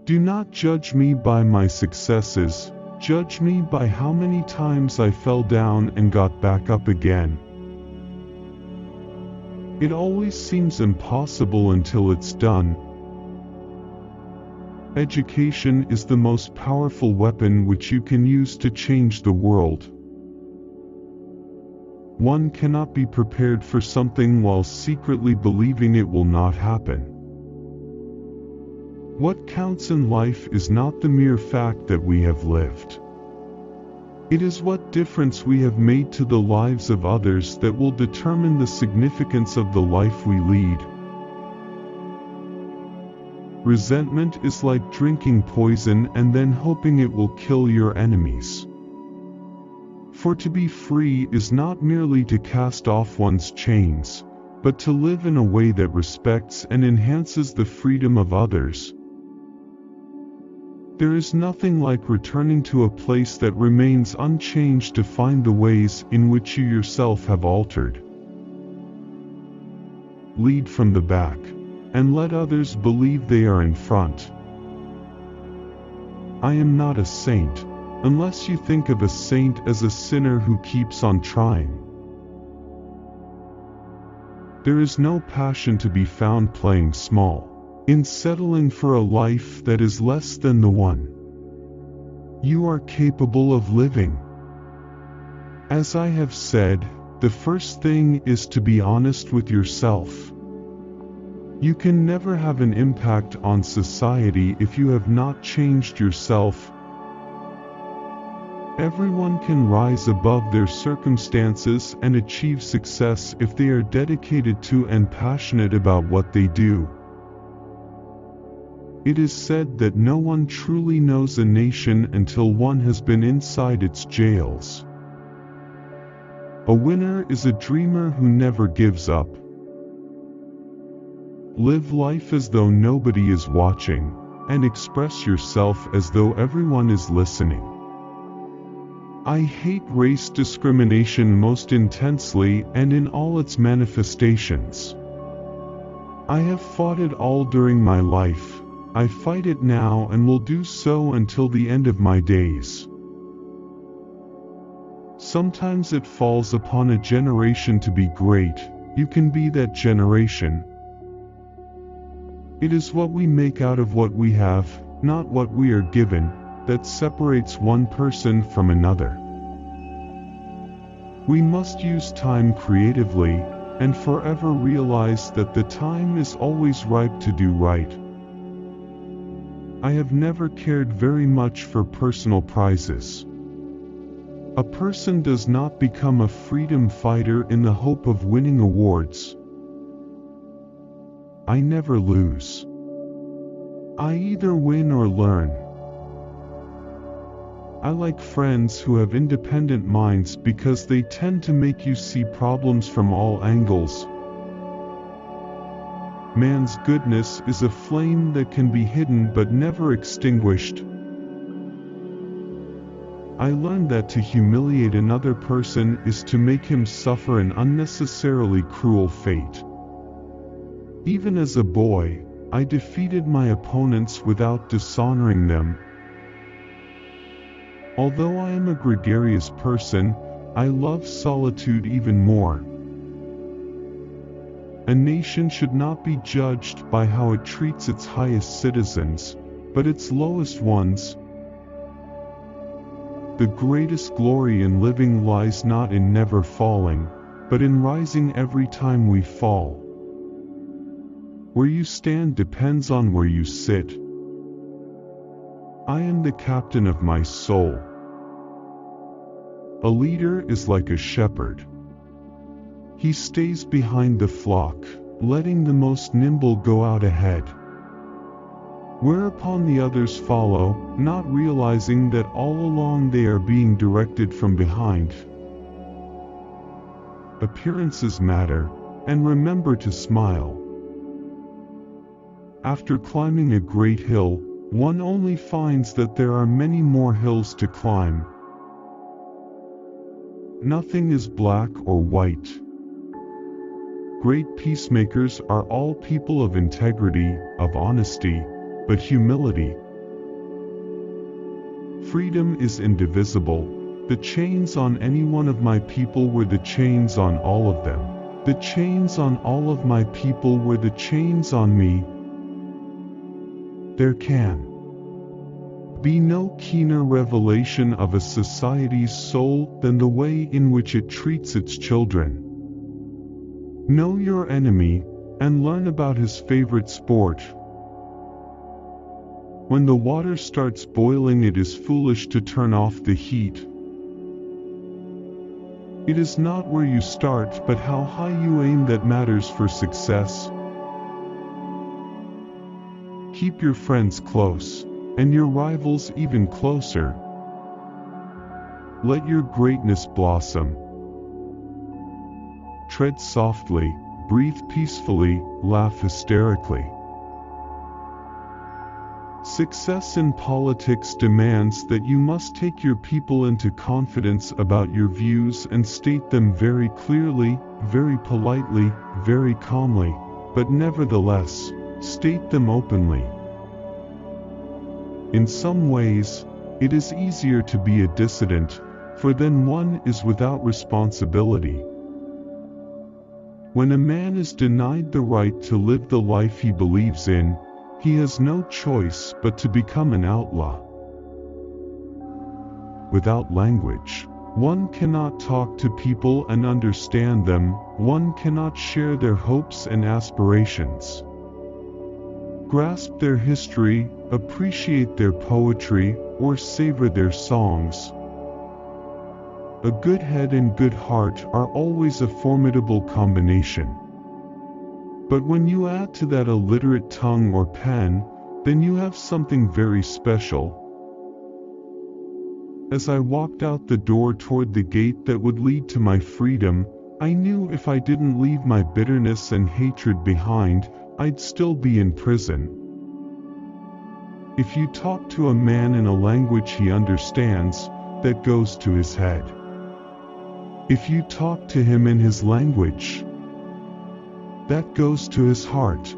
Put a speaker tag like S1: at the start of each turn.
S1: Do not judge me by my successes, judge me by how many times I fell down and got back up again. It always seems impossible until it's done. Education is the most powerful weapon which you can use to change the world. One cannot be prepared for something while secretly believing it will not happen. What counts in life is not the mere fact that we have lived. It is what difference we have made to the lives of others that will determine the significance of the life we lead. Resentment is like drinking poison and then hoping it will kill your enemies. For to be free is not merely to cast off one's chains, but to live in a way that respects and enhances the freedom of others. There is nothing like returning to a place that remains unchanged to find the ways in which you yourself have altered. Lead from the back, and let others believe they are in front. I am not a saint, unless you think of a saint as a sinner who keeps on trying. There is no passion to be found playing small, in settling for a life that is less than the one you are capable of living. As I have said, the first thing is to be honest with yourself. You can never have an impact on society if you have not changed yourself. Everyone can rise above their circumstances and achieve success if they are dedicated to and passionate about what they do. It is said that no one truly knows a nation until one has been inside its jails. A winner is a dreamer who never gives up. Live life as though nobody is watching, and express yourself as though everyone is listening. I hate race discrimination most intensely and in all its manifestations. I have fought it all during my life. I fight it now and will do so until the end of my days. Sometimes it falls upon a generation to be great. You can be that generation. It is what we make out of what we have, not what we are given, that separates one person from another. We must use time creatively, and forever realize that the time is always ripe to do right. I have never cared very much for personal prizes. A person does not become a freedom fighter in the hope of winning awards. I never lose. I either win or learn. I like friends who have independent minds because they tend to make you see problems from all angles. Man's goodness is a flame that can be hidden but never extinguished. I learned that to humiliate another person is to make him suffer an unnecessarily cruel fate. Even as a boy, I defeated my opponents without dishonoring them. Although I am a gregarious person, I love solitude even more. A nation should not be judged by how it treats its highest citizens, but its lowest ones. The greatest glory in living lies not in never falling, but in rising every time we fall. Where you stand depends on where you sit. I am the captain of my soul. A leader is like a shepherd. He stays behind the flock, letting the most nimble go out ahead. Whereupon the others follow, not realizing that all along they are being directed from behind. Appearances matter, and remember to smile. After climbing a great hill, one only finds that there are many more hills to climb. Nothing is black or white. Great peacemakers are all people of integrity, of honesty, but humility, freedom is indivisible. The chains on any one of my people were the chains on all of them. The chains on all of my people were the chains on me. There can be no keener revelation of a society's soul than the way in which it treats its children. Know your enemy, and learn about his favorite sport. When the water starts boiling, it is foolish to turn off the heat. It is not where you start, but how high you aim that matters for success. Keep your friends close, and your rivals even closer. Let your greatness blossom. Tread softly, breathe peacefully, laugh hysterically. Success in politics demands that you must take your people into confidence about your views and state them very clearly, very politely, very calmly, but nevertheless, state them openly. In some ways, it is easier to be a dissident, for then one is without responsibility. When a man is denied the right to live the life he believes in, he has no choice but to become an outlaw. Without language, one cannot talk to people and understand them, one cannot share their hopes and aspirations. Grasp their history, appreciate their poetry, or savor their songs. A good head and good heart are always a formidable combination. But when you add to that a literate tongue or pen, then you have something very special. As I walked out the door toward the gate that would lead to my freedom, I knew if I didn't leave my bitterness and hatred behind, I'd still be in prison. If you talk to a man in a language he understands, that goes to his head. If you talk to him in his language, that goes to his heart.